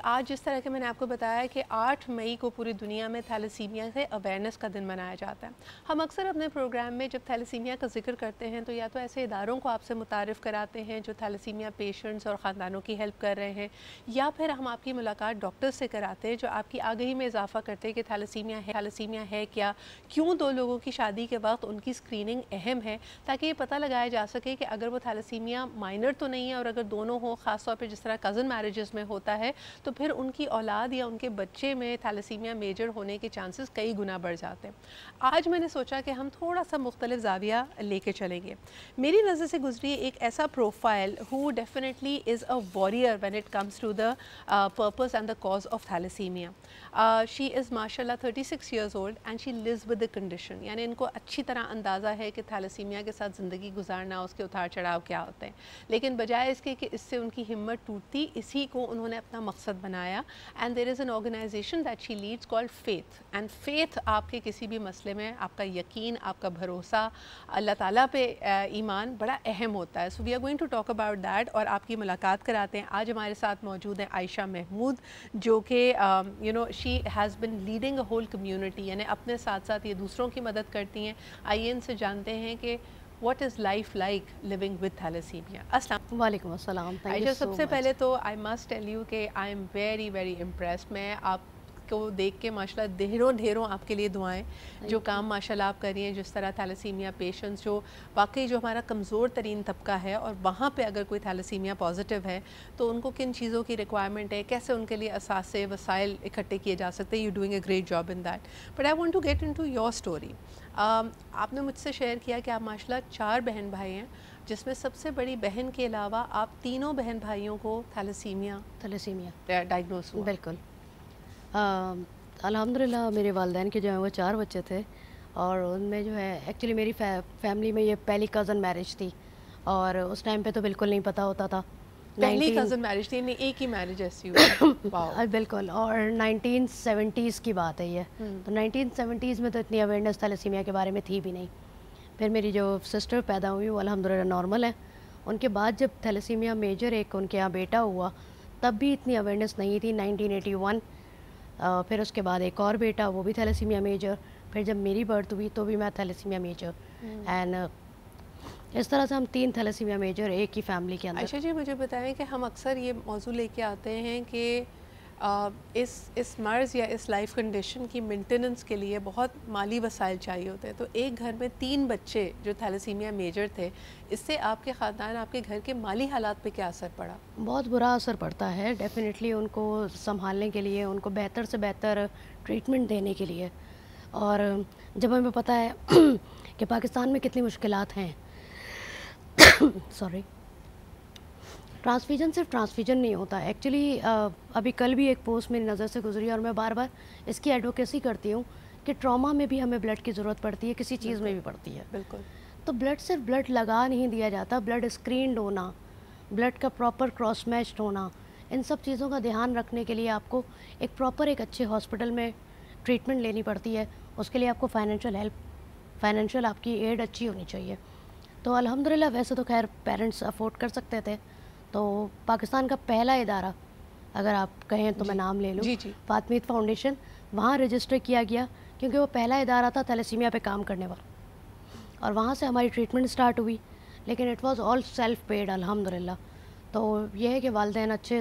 آج جس طرح کہ میں نے آپ کو بتایا کہ 8 مئی کو پوری دنیا میں تھیلیسیمیا سے اویئرنیس کا دن منایا جاتا ہے. ہم اکثر اپنے پروگرام میں جب تھیلیسیمیا کا ذکر کرتے ہیں تو یا تو ایسے اداروں کو آپ سے متعارف کراتے ہیں جو تھیلیسیمیا پیشنٹس اور خاندانوں کی ہیلپ کر رہے ہیں, یا پھر ہم آپ کی ملاقات ڈاکٹر سے کراتے ہیں جو آپ کی آگہی میں اضافہ کرتے ہیں کہ تھیلیسیمیا ہے کیا, کیوں دو لوگوں کی شادی کے وقت ان کی اسکریننگ اہم ہے, تاکہ یہ پتہ لگایا جا سکے کہ اگر وہ تھیلیسیمیا مائنر تو نہیں ہے, اور اگر دونوں ہوں, خاص طور پہ جس طرح کزن میرجز میں ہوتا ہے, تو پھر ان کی اولاد یا ان کے بچے میں تھیلیسیمیا میجر ہونے کے چانسز کئی گنا بڑھ جاتے ہیں. آج میں نے سوچا کہ ہم تھوڑا سا مختلف زاویہ لے کے چلیں گے. میری نظر سے گزری ایک ایسا profile who definitely is a warrior when it comes to the purpose and the cause of thalassemia. She is mashallah 36 years old and she lives with the condition. یعنی ان کو اچھی طرح اندازہ ہے کہ تھیلیسیمیا کے ساتھ زندگی گزارنا, اس کے اتار چڑھاؤ کیا ہوتے ہیں, لیکن بجائے اس کے کہ اس سے ان کی ہمت ٹوٹتی, اسی کو انہوں نے اپنا مقصد بنایا. And there is an organisation that she leads called Faith. And Faith آپ کے کسی بھی مسئلے میں آپ کا یقین, آپ کا بھروسہ, اللہ تعالیٰ پہ ایمان بڑا اہم ہوتا ہے. So we are going to talk about that, اور آپ کی ملاقات کراتے ہیں. آج ہمارے ساتھ موجود ہیں عائشہ محمود, جو کہ she has been leading a whole community, یعنی اپنے ساتھ ساتھ یہ دوسروں کی مدد کرتی ہیں. آئیے ان سے جانتے ہیں کہ what is life like living with thalassemia. السلام وعلیکم السلام. عائشہ, سب سے پہلے تو I must tell you کہ I am very very impressed. میں آپ کو دیکھ کے ماشاءاللہ ڈھیروں آپ کے لیے دعائیں, جو کام ماشاءاللہ آپ کر رہی ہیں, جس طرح تھیلیسیمیا پیشنٹس جو واقعی جو ہمارا کمزور ترین طبقہ ہے, اور وہاں پہ اگر کوئی تھیلیسیمیا پازیٹیو ہے تو ان کو کن چیزوں کی ریکوائرمنٹ ہے, کیسے ان کے لیے اثاثے وسائل اکٹھے کیے جا سکتے ہیں. You doing a great job in that. But I want to get into your story. آپ نے مجھ سے شیئر کیا کہ آپ ماشاءاللہ 4 بہن بھائی ہیں, جس میں سب سے بڑی بہن کے علاوہ آپ تینوں بہن بھائیوں کو تھیلیسیمیا ڈائگنوز ہوا. بالکل. الحمدللہ میرے والدین کے جو ہیں وہ 4 بچے تھے, اور ان میں جو ہے ایکچولی میری فیملی میں یہ پہلی کزن میرج تھی, اور اس ٹائم پہ تو بالکل نہیں پتہ ہوتا تھا. پہلی کزن میرج تھی, ایک ہی میرج ایسی ہوئی. بالکل. اور 1970s کی بات ہے یہ, تو 1970s میں تو اتنی اویئرنیس تھیلیسیمیا کے بارے میں تھی بھی نہیں. پھر میری جو سسٹر پیدا ہوئی وہ الحمدللہ نارمل ہے. ان کے بعد جب تھیلیسیمیا میجر ایک ان کے یہاں بیٹا ہوا, تب بھی اتنی اویئرنیس نہیں تھی. 1981 پھر اس کے بعد ایک اور بیٹا, وہ بھی تھیلیسیمیا میجر. پھر جب میری برتھ ہوئی تو بھی میں تھیلیسیمیا میجر. اینڈ اس طرح سے ہم 3 تھیلیسیمیا میجر ایک ہی فیملی کے اندر. عائشہ جی, مجھے بتائیں کہ ہم اکثر یہ موضوع لے کے آتے ہیں کہ اس مرض یا اس لائف کنڈیشن کی مینٹیننس کے لیے بہت مالی وسائل چاہیے ہوتے ہیں. تو ایک گھر میں 3 بچے جو تھیلیسیمیا میجر تھے, اس سے آپ کے خاندان, آپ کے گھر کے مالی حالات پہ کیا اثر پڑا؟ بہت برا اثر پڑتا ہے ڈیفینیٹلی. ان کو سنبھالنے کے لیے, ان کو بہتر سے بہتر ٹریٹمنٹ دینے کے لیے, اور جب ہمیں پتہ ہے کہ پاکستان میں کتنی مشکلات ہیں. سوری. ٹرانسفیوژن صرف ٹرانسفیوژن نہیں ہوتا ایکچولی. ابھی کل بھی ایک پوسٹ میری نظر سے گزری, اور میں بار بار اس کی ایڈوکیسی کرتی ہوں کہ ٹراما میں بھی ہمیں بلڈ کی ضرورت پڑتی ہے, کسی چیز میں بھی پڑتی ہے. بالکل. تو بلڈ صرف بلڈ لگا نہیں دیا جاتا, بلڈ اسکرینڈ ہونا, بلڈ کا پراپر کراس میچڈ ہونا, ان سب چیزوں کا دھیان رکھنے کے لیے آپ کو ایک پراپر ایک اچھے ہاسپٹل میں ٹریٹمنٹ لینی پڑتی ہے. اس کے لیے آپ کو فائنینشیل آپ کی ایڈ اچھی ہونی چاہیے. تو الحمدللہ ویسے تو خیر پیرنٹس افورڈ کر سکتے تھے, تو پاکستان کا پہلا ادارہ اگر آپ کہیں تو میں نام لے لوں, فاطمیت فاؤنڈیشن, وہاں رجسٹر کیا گیا کیونکہ وہ پہلا ادارہ تھا تھیلیسیمیا پہ کام کرنے والا, اور وہاں سے ہماری ٹریٹمنٹ اسٹارٹ ہوئی. لیکن it was all self paid الحمدللہ. تو یہ ہے کہ والدین اچھے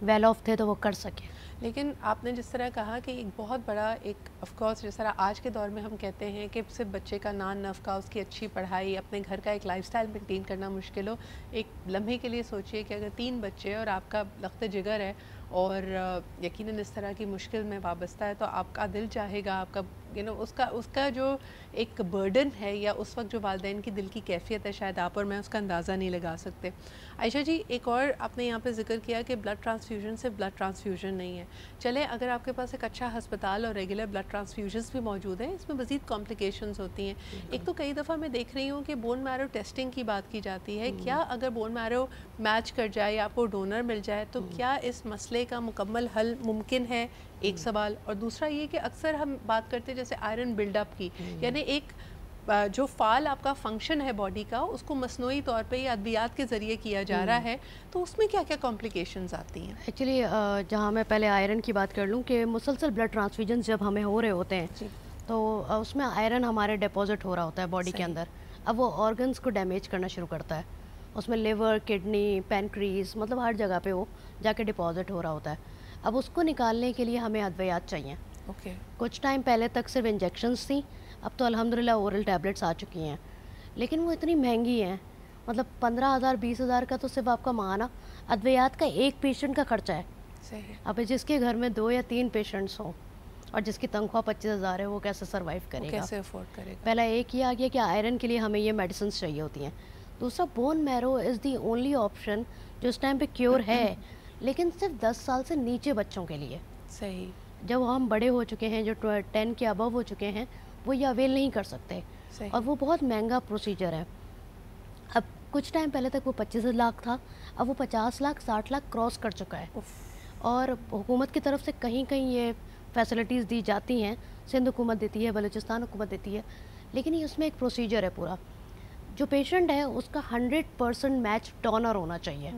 ویل آف تھے تو وہ کر سکے. لیکن آپ نے جس طرح کہا کہ ایک بہت بڑا ایک آف کورس جس طرح آج کے دور میں ہم کہتے ہیں کہ صرف بچے کا نان نفقہ, اس کی اچھی پڑھائی, اپنے گھر کا ایک لائف سٹائل مینٹین کرنا مشکل ہو. ایک لمحے کے لیے سوچئے کہ اگر 3 بچے اور آپ کا لخت جگر ہے, اور یقیناً اس طرح کی مشکل میں وابستہ ہے, تو آپ کا دل چاہے گا, آپ کا اس کا جو ایک برڈن ہے, یا اس وقت جو والدین کی دل کی کیفیت ہے, شاید آپ اور میں اس کا اندازہ نہیں لگا سکتے. عائشہ جی, ایک اور آپ نے یہاں پہ ذکر کیا کہ بلڈ ٹرانسفیوژن سے بلڈ ٹرانسفیوژن نہیں ہے. چلے اگر آپ کے پاس ایک اچھا ہسپتال اور ریگولر بلڈ ٹرانسفیوژنس بھی موجود ہیں, اس میں مزید کمپلیکیشنز ہوتی ہیں. ایک تو کئی دفعہ میں دیکھ رہی ہوں کہ بون میرو ٹیسٹنگ کی بات کی جاتی ہے. کیا اگر بون میرو میچ کر جائے یا آپ کو ڈونر مل جائے تو کیا اس مسئلے کا مکمل حل ممکن ہے؟ ایک سوال. اور دوسرا یہ کہ اکثر ہم بات کرتے ہیں جیسے آئرن بلڈ اپ کی, یعنی ایک جو فعال آپ کا فنکشن ہے باڈی کا اس کو مصنوعی طور پہ یا ادویات کے ذریعے کیا جا رہا ہے تو اس میں کیا کیا کمپلیکیشنز آتی ہیں؟ ایکچولی جہاں میں پہلے آئرن کی بات کر لوں کہ مسلسل بلڈ ٹرانسفیوژنس جب ہمیں ہو رہے ہوتے ہیں تو اس میں آئرن ہمارے ڈپازٹ ہو رہا ہوتا ہے باڈی کے اندر. اب وہ آرگنس کو ڈیمیج کرنا شروع کرتا ہے. اس میں لیور, کڈنی, پینکریز, مطلب ہر جگہ پہ وہ جا کے ڈپازٹ ہو رہا ہوتا ہے. اب اس کو نکالنے کے لیے ہمیں ادویات چاہیے. کچھ ٹائم پہلے تک صرف انجیکشنز تھیں, اب تو الحمدللہ اورل ٹیبلٹس آ چکی ہیں, لیکن وہ اتنی مہنگی ہیں. مطلب 15,000 20,000 کا تو صرف آپ کا ماہانہ ادویات کا ایک پیشنٹ کا خرچہ ہے. اب جس کے گھر میں 2 یا 3 پیشنٹس ہوں اور جس کی تنخواہ 25,000 ہے وہ کیسے سروائیو کرے گا, کیسے افورڈ کرے گا؟ پہلا ایک یہ آ گیا کہ آئرن کے لیے ہمیں یہ میڈیسنس چاہیے ہوتی ہیں. دوسرا bone marrow is the only option جو اس ٹائم پہ کیور ہے, لیکن صرف 10 سال سے نیچے بچوں کے لیے. صحیح. جب ہم بڑے ہو چکے ہیں, جو 10 کے ابو ہو چکے ہیں, وہ یہ اویل نہیں کر سکتے, اور وہ بہت مہنگا پروسیجر ہے. اب کچھ ٹائم پہلے تک وہ 25 لاکھ تھا, اب وہ 50 لاکھ 60 لاکھ کراس کر چکا ہے. اور حکومت کی طرف سے کہیں کہیں یہ فیسلٹیز دی جاتی ہیں, سندھ حکومت دیتی ہے, بلوچستان حکومت دیتی ہے, لیکن یہ اس میں ایک پروسیجر ہے پورا. جو پیشنٹ ہے اس کا 100% میچ ڈونر ہونا چاہیے.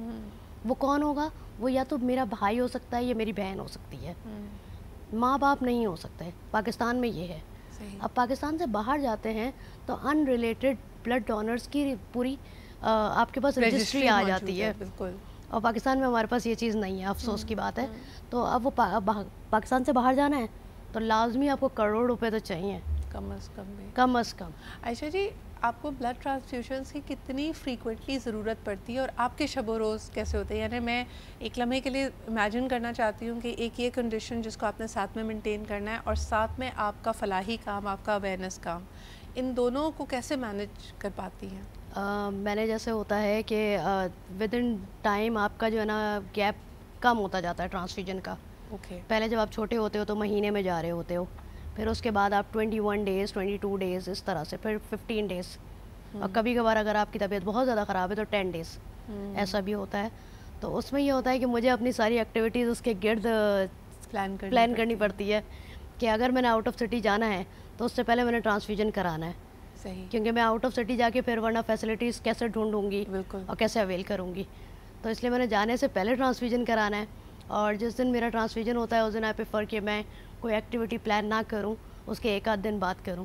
وہ کون ہوگا؟ وہ یا تو میرا بھائی ہو سکتا ہے یا میری بہن ہو سکتی ہے, ماں باپ نہیں ہو سکتے. پاکستان میں یہ ہے. اب پاکستان سے باہر جاتے ہیں تو ان ریلیٹڈ بلڈ ڈونرز کی پوری آپ کے پاس رجسٹری آ جاتی ہے. بالکل. اور پاکستان میں ہمارے پاس یہ چیز نہیں ہے, افسوس کی بات ہے. تو اب وہ پاکستان سے باہر جانا ہے تو لازمی آپ کو کروڑ روپے تو چاہیے کم از کم میں. کم از کم. عائشہ جی, آپ کو بلڈ ٹرانسفیوژنس کی کتنی فریکوینٹلی ضرورت پڑتی ہے اور آپ کے شب و روز کیسے ہوتے ہیں؟ یعنی میں ایک لمحے کے لیے امیجن کرنا چاہتی ہوں کہ ایک یہ کنڈیشن جس کو آپ نے ساتھ میں مینٹین کرنا ہے اور ساتھ میں آپ کا فلاحی کام, آپ کا اویئرنیس کام, ان دونوں کو کیسے مینیج کر پاتی ہیں؟ مینیج ایسے ہوتا ہے کہ ود ان ٹائم آپ کا جو ہے نا گیپ کم ہوتا جاتا ہے ٹرانسفیوژن کا. پہلے جب آپ چھوٹے ہوتے ہو تو مہینے میں جا رہے ہوتے ہو, پھر اس کے بعد آپ 21 ڈیز 22 ڈیز اس طرح سے, پھر 15 ڈیز, اور کبھی کبھار اگر آپ کی طبیعت بہت زیادہ خراب ہے تو 10 ڈیز, ایسا بھی ہوتا ہے. تو اس میں یہ ہوتا ہے کہ مجھے اپنی ساری ایکٹیویٹیز اس کے گرد پلان کرنی پڑتی ہے کہ اگر میں نے آؤٹ آف سٹی جانا ہے تو اس سے پہلے میں نے ٹرانسفیوژن کرانا ہے. کیونکہ میں آؤٹ آف سٹی جا کے پھر ورنہ فیسلٹیز کیسے ڈھونڈوں گی اور کیسے اویل کروں گی, تو اس لیے میں نے جانے سے پہلے ٹرانسفیوژن کرانا ہے. اور جس دن میرا ٹرانسفیوژن ہوتا ہے اس دن آئی پریفر کہ میں کوئی ایکٹیویٹی پلان نہ کروں, اس کے 1 آدھ دن بعد کروں.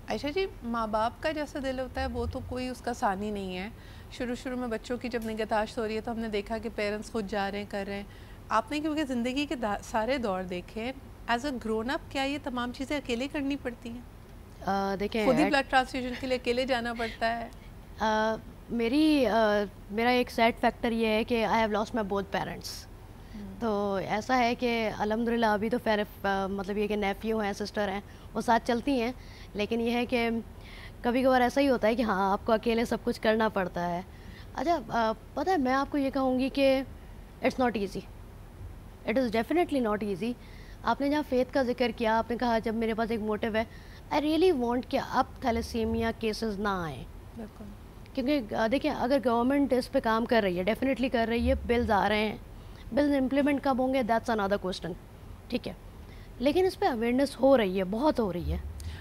عائشہ جی, ماں باپ کا جیسا دل ہوتا ہے وہ تو کوئی اس کا ثانی نہیں ہے. شروع میں بچوں کی جب نگہداشت ہو رہی ہے تو ہم نے دیکھا کہ پیرنٹس خود جا رہے ہیں, کر رہے ہیں. آپ نے کیونکہ زندگی کے سارے دور دیکھے, ایز اے گرون اپ کیا یہ تمام چیزیں اکیلے کرنی پڑتی ہیں؟ دیکھیں خود ہی بلڈ ٹرانسفیوژن کے لیے اکیلے جانا پڑتا ہے. میرا ایک سیڈ فیکٹر یہ ہے کہ I have lost my both parents. تو ایسا ہے کہ الحمدللہ ابھی تو مطلب یہ کہ نیفیو ہیں, سسٹر ہیں, وہ ساتھ چلتی ہیں, لیکن یہ ہے کہ کبھی کبھار ایسا ہی ہوتا ہے کہ ہاں آپ کو اکیلے سب کچھ کرنا پڑتا ہے. اچھا پتہ ہے, میں آپ کو یہ کہوں گی کہ it's not easy, it is definitely not easy. آپ نے جہاں فیتھ کا ذکر کیا, آپ نے کہا جب میرے پاس ایک موٹیو ہے, آئی ریئلی وانٹ کہ اب تھیلیسیمیا کیسز نہ آئیں. کیونکہ دیکھیں اگر گورنمنٹ اس پہ کام کر رہی ہے, ڈیفینیٹلی کر رہی ہے, بلز آ رہے ہیں, بلز امپلیمنٹ کب ہوں گے دیٹس انادر کوسچن, ٹھیک ہے, لیکن اس پہ اویئرنیس ہو رہی ہے, بہت ہو رہی ہے.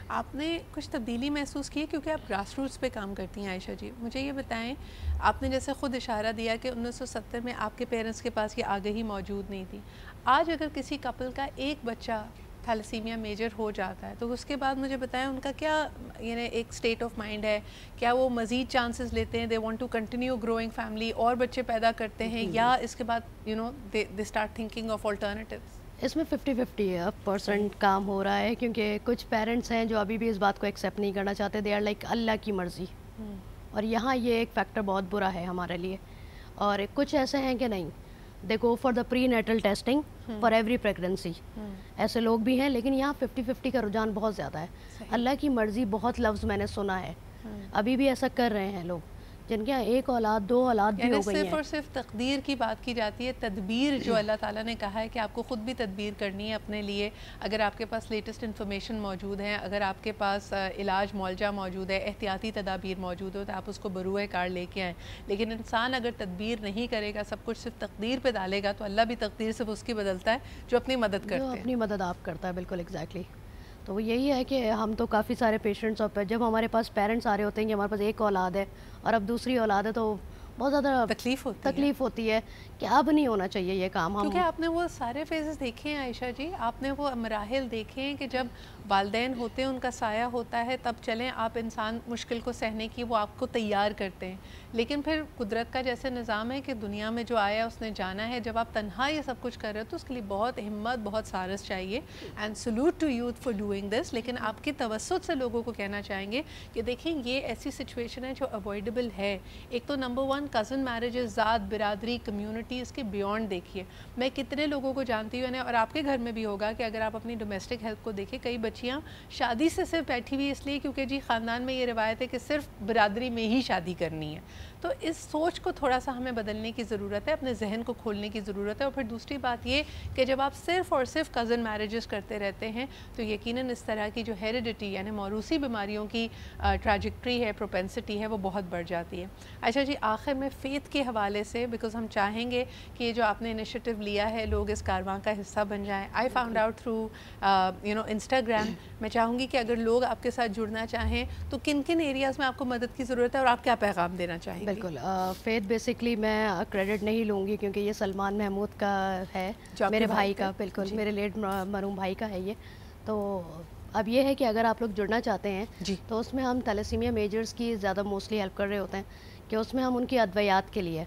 آپ نے کچھ تبدیلی محسوس کی ہے کیونکہ آپ گراس روٹس پہ کام کرتی ہیں؟ عائشہ جی, مجھے یہ بتائیں, آپ نے جیسے خود اشارہ دیا کہ 1970 میں آپ کے پیرنٹس کے پاس یہ آگہی موجود نہیں تھی. آج اگر کسی کپل کا ایک بچہ تھیلیسیمیا میجر ہو جاتا ہے تو اس کے بعد مجھے بتائیں ان کا کیا یعنی ایک اسٹیٹ آف مائنڈ ہے؟ کیا وہ مزید چانسز لیتے ہیں, they want to continue growing family, اور بچے پیدا کرتے ہیں, یا اس کے بعد they start thinking of alternatives? اس میں 50-50% کام ہو رہا ہے, کیونکہ کچھ پیرنٹس ہیں جو ابھی بھی اس بات کو ایکسیپٹ نہیں کرنا چاہتے, دے آر لائک اللہ کی مرضی, اور یہاں یہ ایک فیکٹر بہت برا ہے ہمارے لیے. اور کچھ ایسے ہیں کہ نہیں, they go for the prenatal testing for every pregnancy, ایسے لوگ بھی ہیں, لیکن یہاں 50-50 کا رجحان بہت زیادہ ہے. اللہ کی مرضی بہت لفظ میں نے سنا ہے, ابھی بھی ایسا کر رہے ہیں لوگ جن کے 1 اولاد 2 اولاد بھی ہو گئی ہیں. صرف اور صرف تقدیر کی بات کی جاتی ہے, تدبیر جو اللہ تعالیٰ نے کہا ہے کہ آپ کو خود بھی تدبیر کرنی ہے اپنے لیے. اگر آپ کے پاس لیٹسٹ انفارمیشن موجود ہیں, اگر آپ کے پاس علاج معالجہ موجود ہے, احتیاطی تدابیر موجود ہو, تو آپ اس کو بروئے کار لے کے آئیں. لیکن انسان اگر تدبیر نہیں کرے گا, سب کچھ صرف تقدیر پہ ڈالے گا, تو اللہ بھی تقدیر صرف اس کی بدلتا ہے جو اپنی مدد کرتے ہیں, جو اپنی مدد آپ کرتا ہے. بالکل ایگزیکٹلی. تو وہ یہی ہے کہ ہم تو کافی سارے پیشنٹس اور جب ہمارے پاس پیرنٹس آ رہے ہوتے ہیں کہ ہمارے پاس ایک اولاد ہے اور اب دوسری اولاد ہے تو بہت زیادہ تکلیف ہوتی ہے کہ اب نہیں ہونا چاہیے یہ کام. کیونکہ آپ نے وہ سارے فیزز دیکھے ہیں عائشہ جی, آپ نے وہ مراحل دیکھے ہیں کہ جب والدین ہوتے ہیں ان کا سایہ ہوتا ہے, تب چلیں آپ انسان مشکل کو سہنے کی وہ آپ کو تیار کرتے ہیں, لیکن پھر قدرت کا جیسے نظام ہے کہ دنیا میں جو آیا اس نے جانا ہے. جب آپ تنہا یہ سب کچھ کر رہے ہو تو اس کے لیے بہت ہمت, بہت سارس چاہیے, and salute to youth for doing this. لیکن آپ کی توسط سے لوگوں کو کہنا چاہیں گے کہ دیکھیں یہ ایسی سچویشن ہے جو اوائڈیبل ہے. ایک تو نمبر 1 کزن میرجز, ذات برادری کمیونٹی, اس کے بیونڈ دیکھیے. میں کتنے لوگوں کو جانتی ہوں اور آپ کے گھر میں بھی ہوگا کہ اگر آپ اپنی ڈومیسٹک ہیلتھ کو دیکھیں, کئی بچیاں شادی سے صرف بیٹھی ہوئی اس لیے کیونکہ جی خاندان میں یہ روایت ہے کہ صرف برادری میں ہی شادی کرنی ہے. تو اس سوچ کو تھوڑا سا ہمیں بدلنے کی ضرورت ہے, اپنے ذہن کو کھولنے کی ضرورت ہے. اور پھر دوسری بات یہ کہ جب آپ صرف اور صرف کزن میرجز کرتے رہتے ہیں تو یقیناً اس طرح کی جو ہیریڈیٹی یعنی موروثی بیماریوں کی ٹریجیکٹری ہے, پروپینسٹی ہے, وہ بہت بڑھ جاتی ہے. اچھا جی, آخر میں فیتھ کے حوالے سے, بیکاز ہم چاہیں گے کہ یہ جو آپ نے انیشیٹو لیا ہے لوگ اس کارواں کا حصہ بن جائیں. I found out through Instagram. میں چاہوں گی کہ اگر لوگ آپ کے ساتھ جڑنا چاہیں تو کن کن ایریاز میں آپ کو مدد کی ضرورت ہے اور آپ کیا پیغام دینا چاہیں گے؟ بالکل, فیتھ بیسکلی میں کریڈٹ نہیں لوں گی کیونکہ یہ سلمان محمود کا ہے, میرے بھائی کا. بالکل میرے لیٹ مرحوم بھائی کا ہے یہ. تو اب یہ ہے کہ اگر آپ لوگ جڑنا چاہتے ہیں تو اس میں ہم تھیلیسیمیا میجرز کی زیادہ موسٹلی ہیلپ کر رہے ہوتے ہیں کہ اس میں ہم ان کی ادویات کے لیے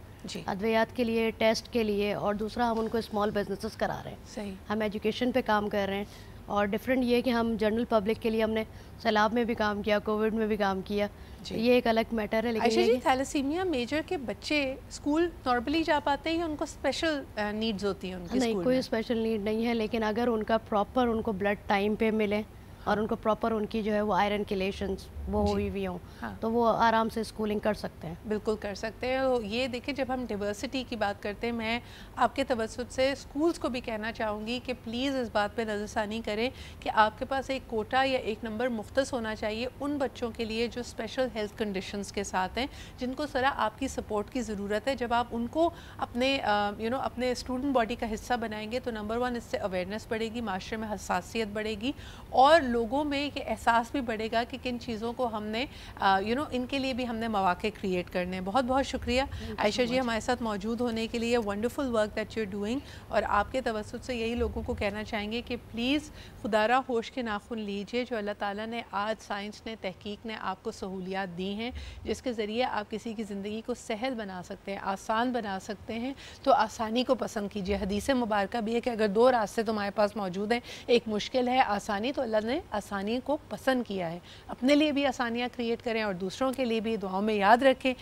ادویات کے لیے ٹیسٹ کے لیے, اور دوسرا ہم ان کو اسمال بزنسز کرا رہے ہیں. صحیح. ہم ایجوکیشن پہ کام کر رہے ہیں, اور ڈفرینٹ یہ کہ ہم جنرل پبلک کے لیے ہم نے سیلاب میں بھی کام کیا, کووڈ میں بھی کام کیا. یہ ایک الگ میٹر ہے. لیکن جی تھیلیسیمیا میجر کے بچے اسکول نارملی جا پاتے ہیں یا ان کو اسپیشل نیڈز ہوتی ہیں ان کے؟ نہیں, کوئی اسپیشل نیڈ نہیں ہے, لیکن اگر ان کا پراپر ان کو بلڈ ٹائم پہ ملے اور ان کو پراپر ان کی جو ہے وہ آئرن کیلیشنز وہ ہوئی ہوئی ہوں تو وہ آرام سے اسکولنگ کر سکتے ہیں. بالکل کر سکتے ہیں. یہ دیکھیں جب ہم ڈیورسٹی کی بات کرتے ہیں, میں آپ کے توسط سے اسکولز کو بھی کہنا چاہوں گی کہ پلیز اس بات پہ نظر ثانی کریں کہ آپ کے پاس ایک کوٹا یا ایک نمبر مختص ہونا چاہیے ان بچوں کے لیے جو اسپیشل ہیلتھ کنڈیشنز کے ساتھ ہیں, جن کو ذرا آپ کی سپورٹ کی ضرورت ہے. جب آپ ان کو اپنے اپنے اسٹوڈنٹ باڈی کا حصہ بنائیں گے تو نمبر 1 اس سے اویئرنیس بڑھے گی, معاشرے میں حساسیت بڑھے گی, اور لوگوں میں یہ احساس بھی بڑھے گا کہ کن چیزوں کو ہم نے ان کے لیے بھی ہم نے مواقع کریٹ کرنے ہیں. بہت بہت شکریہ عائشہ جی ہمارے ساتھ موجود ہونے کے لیے. Wonderful work that you are doing. اور آپ کے توسط سے یہی لوگوں کو کہنا چاہیں گے کہ پلیز خدا را ہوش کے ناخن لیجئے. جو اللہ تعالیٰ نے آج سائنس نے, تحقیق نے آپ کو سہولیات دی ہیں جس کے ذریعے آپ کسی کی زندگی کو سہل بنا سکتے ہیں, آسان بنا سکتے ہیں, تو آسانی کو پسند کیجئے. حدیث مبارکہ بھی ہے کہ اگر 2 راستے تمہارے پاس موجود ہیں, ایک مشکل ہے آسانی, تو اللہ نے آسانی کو پسند کیا ہے. اپنے لیے بھی آسانیاں کریٹ کریں اور دوسروں کے لیے بھی. دعاؤں میں یاد رکھیں.